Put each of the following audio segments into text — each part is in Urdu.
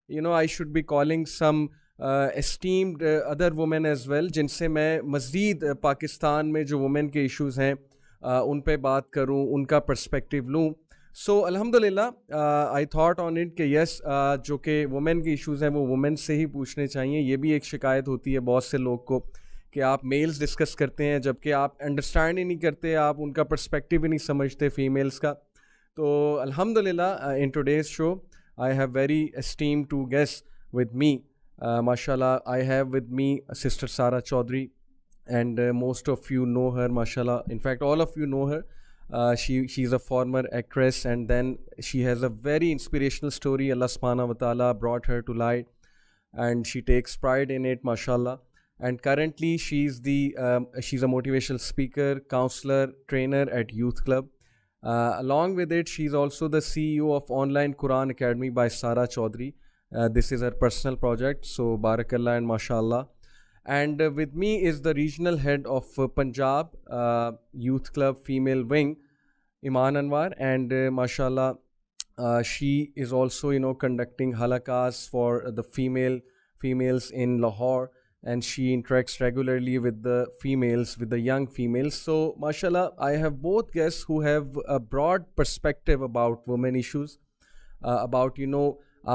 I should be calling some esteemed other women as well, جن سے میں مزید پاکستان میں جو وومن کے ایشوز ہیں ان پہ بات کروں, ان کا پرسپیکٹیو لوں. سو الحمدللہ آئی تھاٹ آن اٹ کہ یس, جو کہ وومن کے ایشوز ہیں وہ وومن سے ہی پوچھنے چاہیے. یہ بھی ایک شکایت ہوتی ہے بہت سے لوگ کو کہ آپ میلز ڈسکس کرتے ہیں جبکہ آپ انڈرسٹینڈ ہی نہیں کرتے, آپ ان کا پرسپیکٹیو ہی نہیں سمجھتے فیمیلز کا. تو الحمدللہ in today's show I have very esteemed two guests with me. MashaAllah, I have with me Sister Sara Chaudhary, and most of you know her, MashaAllah. In fact, all of you know her. She's a former actress, and then she has a very inspirational story. Allah subhanahu wa ta'ala brought her to light, and she takes pride in it, MashaAllah. And currently, she's a motivational speaker, counselor, trainer at Youth Club. Along with it, she's also the CEO of Online Quran Academy by Sara Chaudhary. This is her personal project, so barakallah and mashallah. And with me is the regional head of Punjab Youth Club Female Wing, Iman Anwar, and mashallah, she is also conducting halakas for the females in Lahore, and she interacts regularly with the females, with the young females. So mashallah, I have both guests who have a broad perspective about women issues, about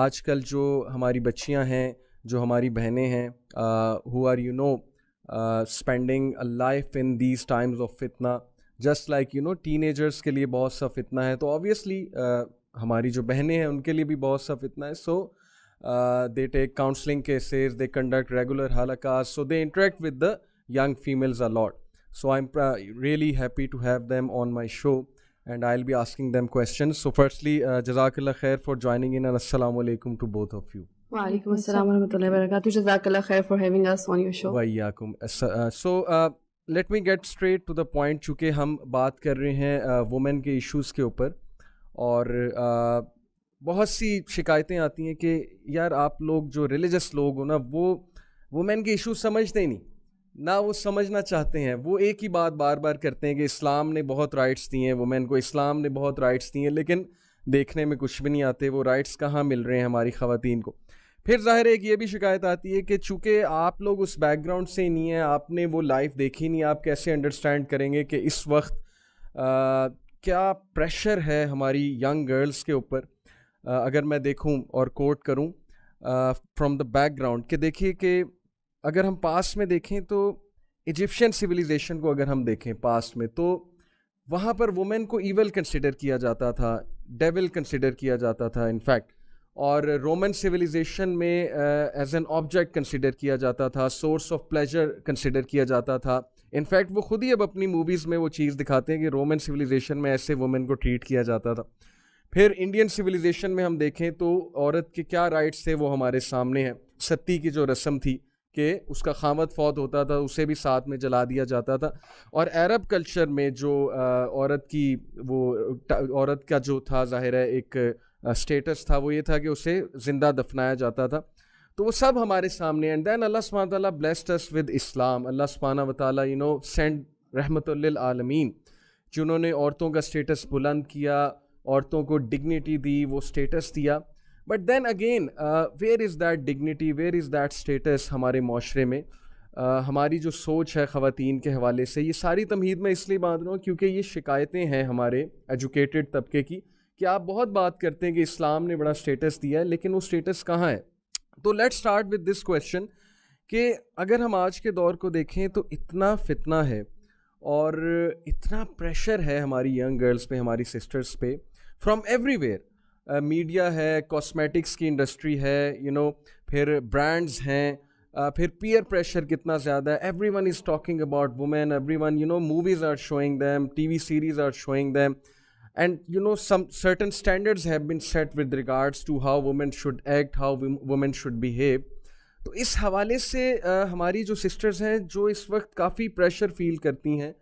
آج کل جو ہماری بچیاں ہیں, جو ہماری بہنیں ہیں, who are spending a life in these times of fitna, just like teenagers کے لیے بہت سا فتنہ ہے, تو obviously ہماری جو بہنیں ہیں ان کے لیے بھی بہت سا فتنہ ہے. So they take counseling cases, they conduct regular halakas, so they interact with the young females a lot. So I'm really happy to have them on my show, and I'll be asking them questions. So firstly, Jazakallah khair for joining in, and Assalamu alaikum to both of you. Wa alaikum assalam wa rahmatullahi wa barakatuh. Jazakallah khair for having us on your show. Wa iyyakum. So let me get straight to the point, چونکہ ہم بات کر رہے ہیں وومن کے ایشوز کے اوپر, اور بہت سی شکایتیں آتی ہیں کہ یار آپ لوگ جو ریلیجس لوگ ہو نا, وہ وومن کے ایشوز سمجھتے ہی نہیں, نہ وہ سمجھنا چاہتے ہیں. وہ ایک ہی بات بار بار کرتے ہیں کہ اسلام نے بہت رائٹس دی ہیں وومن کو, اسلام نے بہت رائٹس دی ہیں, لیکن دیکھنے میں کچھ بھی نہیں آتے وہ رائٹس کہاں مل رہے ہیں ہماری خواتین کو. پھر ظاہر ایک یہ بھی شکایت آتی ہے کہ چونکہ آپ لوگ اس بیک گراؤنڈ سے ہی نہیں ہیں, آپ نے وہ لائف دیکھی نہیں, آپ کیسے انڈرسٹینڈ کریں گے کہ اس وقت کیا پریشر ہے ہماری ینگ گرلز کے اوپر. اگر میں دیکھوں اور کوٹ کروں فرام دا بیک گراؤنڈ, کہ دیکھیے کہ اگر ہم پاسٹ میں دیکھیں تو ایجپشین سویلائزیشن کو اگر ہم دیکھیں پاسٹ میں, تو وہاں پر وومن کو ایول کنسیڈر کیا جاتا تھا, ڈیول کنسیڈر کیا جاتا تھا ان فیکٹ, اور رومن سویلائزیشن میں ایز این آبجیکٹ کنسیڈر کیا جاتا تھا, سورس آف پلیجر کنسیڈر کیا جاتا تھا. ان فیکٹ وہ خود ہی اب اپنی موویز میں وہ چیز دکھاتے ہیں کہ رومن سویلائزیشن میں ایسے وومن کو ٹریٹ کیا جاتا تھا. پھر انڈین سویلائزیشن میں ہم دیکھیں تو عورت کے کیا رائٹس تھے وہ ہمارے سامنے ہیں. ستی کی جو رسم تھی کہ اس کا خامد فوت ہوتا تھا, اسے بھی ساتھ میں جلا دیا جاتا تھا. اور عرب کلچر میں جو عورت کا جو تھا ظاہر ہے ایک اسٹیٹس تھا, وہ یہ تھا کہ اسے زندہ دفنایا جاتا تھا. تو وہ سب ہمارے سامنے. اینڈ دین اللہ سبحانہ تعالیٰ blessed us with اسلام. اللہ سبحانہ و تعالیٰ send رحمت للعالمین, جنہوں نے عورتوں کا اسٹیٹس بلند کیا, عورتوں کو ڈگنیٹی دی, وہ اسٹیٹس دیا. But then again where is that dignity, where is that status ہمارے معاشرے میں. ہماری جو سوچ ہے خواتین کے حوالے سے, یہ ساری تمہید میں اس لیے باندھ رہا ہوں کیونکہ یہ شکایتیں ہیں ہمارے ایجوکیٹڈ طبقے کی کہ آپ بہت بات کرتے ہیں کہ اسلام نے بڑا اسٹیٹس دیا ہے, لیکن وہ اسٹیٹس کہاں ہے. تو let start with this question کہ اگر ہم آج کے دور کو دیکھیں تو اتنا فتنہ ہے اور اتنا پریشر ہے ہماری ینگ گرلز پہ, ہماری سسٹرز پہ, فرام ایوری ویئر. میڈیا ہے, کاسمیٹکس کی انڈسٹری ہے, پھر برانڈز ہیں, پھر پیئر پریشر کتنا زیادہ ہے. Everyone is talking about women, everyone movies are showing them, T V series are showing them, and some certain standards have been set with regards to how women should act, how women should behave. تو اس حوالے سے ہماری جو سسٹرز ہیں جو اس وقت کافی پریشر فیل کرتی ہیں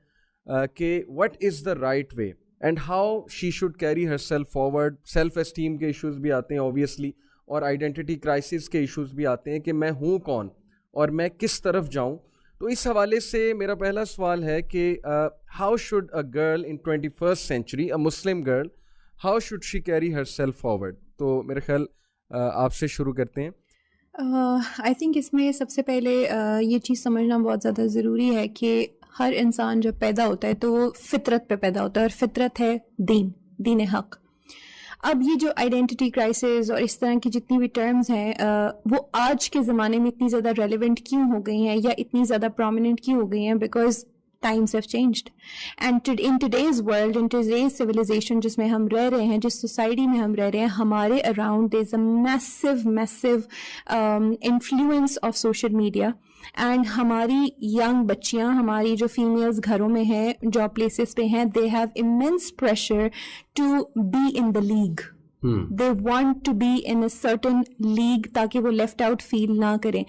کہ what is the right way and how she should carry herself forward. Self esteem کے ایشوز بھی آتے ہیں obviously, اور آئیڈینٹی کرائسس کے ایشوز بھی آتے ہیں کہ میں ہوں کون اور میں کس طرف جاؤں. تو اس حوالے سے میرا پہلا سوال ہے کہ how should a girl in 21st century, a Muslim girl, how should she carry her self forward. تو میرے خیال آپ سے شروع کرتے ہیں. آئی تھنک اس میں سب سے پہلے یہ چیز سمجھنا بہت زیادہ ضروری ہے کہ ہر انسان جب پیدا ہوتا ہے تو وہ فطرت پہ پیدا ہوتا ہے, اور فطرت ہے دین حق. اب یہ جو آئیڈینٹی کرائسس اور اس طرح کی جتنی بھی ٹرمز ہیں وہ آج کے زمانے میں اتنی زیادہ ریلیونٹ کیوں ہو گئی ہیں یا اتنی زیادہ پرومیننٹ کیوں ہو گئی ہیں؟ Because times have changed, and in today's world, in today's civilization جس میں ہم رہ رہے ہیں, جس سوسائٹی میں ہم رہ رہے ہیں, ہمارے around there's a massive influence of social media. And ہماری ینگ بچیاں, ہماری جو فیمیلز گھروں میں ہیں, جاب پلیسز پہ ہیں, they have immense pressure to be in the league. They want to be in a certain league تاکہ وہ لیفٹ آؤٹ فیل نہ کریں.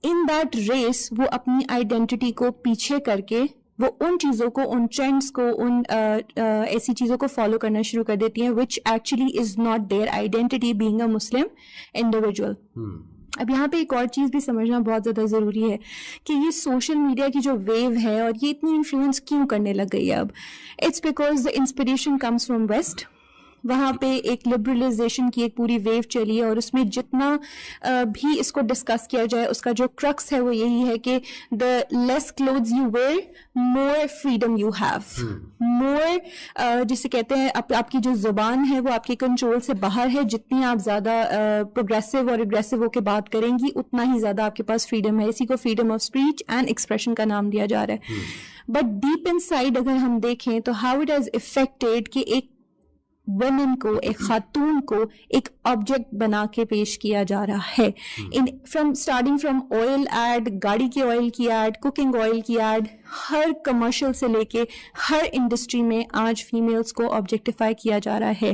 In that race وہ اپنی آئیڈینٹی کو پیچھے کر کے وہ ان چیزوں کو, ان ٹرینڈس کو, ان ایسی چیزوں کو فالو کرنا شروع کر دیتی ہیں which actually is not their identity being a Muslim individual. اب یہاں پہ ایک اور چیز بھی سمجھنا بہت زیادہ ضروری ہے کہ یہ سوشل میڈیا کی جو ویو ہے اور یہ اتنی انفلوئنس کیوں کرنے لگ گئی ہے اب. It's because the inspiration comes from west. وہاں پہ ایک لبرلائزیشن کی ایک پوری ویو چلی ہے, اور اس میں جتنا بھی اس کو ڈسکس کیا جائے اس کا جو کرکس ہے وہ یہی ہے کہ the less clothes you wear more freedom you have, more جسے کہتے ہیں آپ کی جو زبان ہے وہ آپ کے کنٹرول سے باہر ہے. جتنی آپ زیادہ پروگریسو اور اگریسو ہو کے بات کریں گی اتنا ہی زیادہ آپ کے پاس فریڈم ہے. اسی کو freedom of speech and expression کا نام دیا جا رہا ہے. بٹ ڈیپ ان سائڈ اگر ہم دیکھیں تو ہاؤ اٹ ہیز افیکٹڈ کہ ایک وومن کو, ایک خاتون کو ایک آبجیکٹ بنا کے پیش کیا جا رہا ہے. اسٹارٹنگ فرام آئل ایڈ, گاڑی کے آئل کی ایڈ, کوکنگ آئل کی ایڈ, ہر کمرشل سے لے کے ہر انڈسٹری میں آج فیمیلز کو آبجیکٹیفائی کیا جا رہا ہے.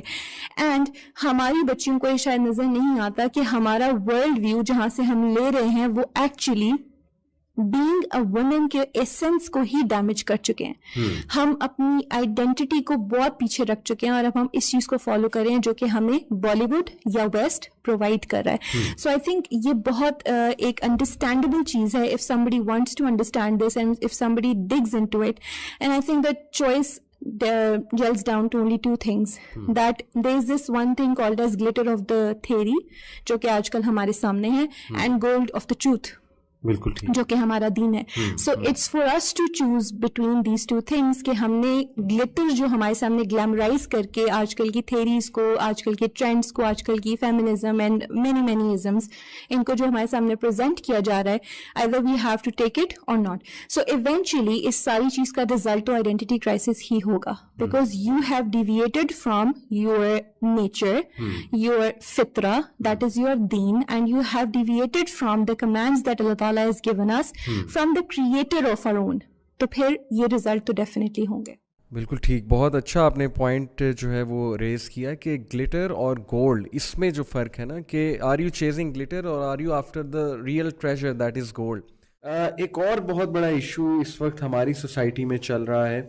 اینڈ ہماری بچیوں کو یہ شاید نظر نہیں آتا کہ ہمارا ورلڈ ویو جہاں سے ہم لے رہے ہیں وہ ایکچولی بینگ اے وومن کے ایسنس کو ہی ڈیمیج کر چکے ہیں. ہم اپنی آئیڈینٹی کو بہت پیچھے رکھ چکے ہیں, اور اب ہم اس چیز کو فالو کر رہے ہیں جو کہ ہمیں بالی ووڈ یا ویسٹ پرووائڈ کر رہا ہے. سو آئی تھنک یہ بہت ایک انڈرسٹینڈیبل چیز ہے if somebody wants to understand this and if somebody digs into it. And I think that choice gels down to only two things. That there is this one thing called as glitter of the theory جو کہ آج کل ہمارے سامنے ہے, and gold of the truth بالکل جو کہ ہمارا دین ہے. So it's for us to choose between these two things کہ ہم نے گلیٹر جو ہمارے سامنے گلیمرائز کر کے آج کل کی تھیریز کو, آج کل کے ٹرینڈس کو, آج کل کی فیمنزم اینڈ مینی ازمس, ان کو جو ہمارے سامنے پریزنٹ کیا جا رہا ہے, either we have to take it or not. So eventually اس ساری چیز کا رزلٹ تو آئیڈینٹی کرائسس ہی ہوگا, because you have deviated from your nature, your fitra, that is your deen, and you have deviated from the commands that Allah has given us from the creator of our own. تو پھر یہ رزلٹ تو ڈیفینیٹلی ہوں گے. بالکل ٹھیک, بہت اچھا آپ نے پوائنٹ جو ہے وہ ریز کیا کہ گلیٹر اور گولڈ, اس میں جو فرق ہے نا کہ آر یو چیزنگ گلیٹر اور are you after the real treasure that is gold. ایک اور بہت بڑا ایشو اس وقت ہماری سوسائٹی میں چل رہا ہے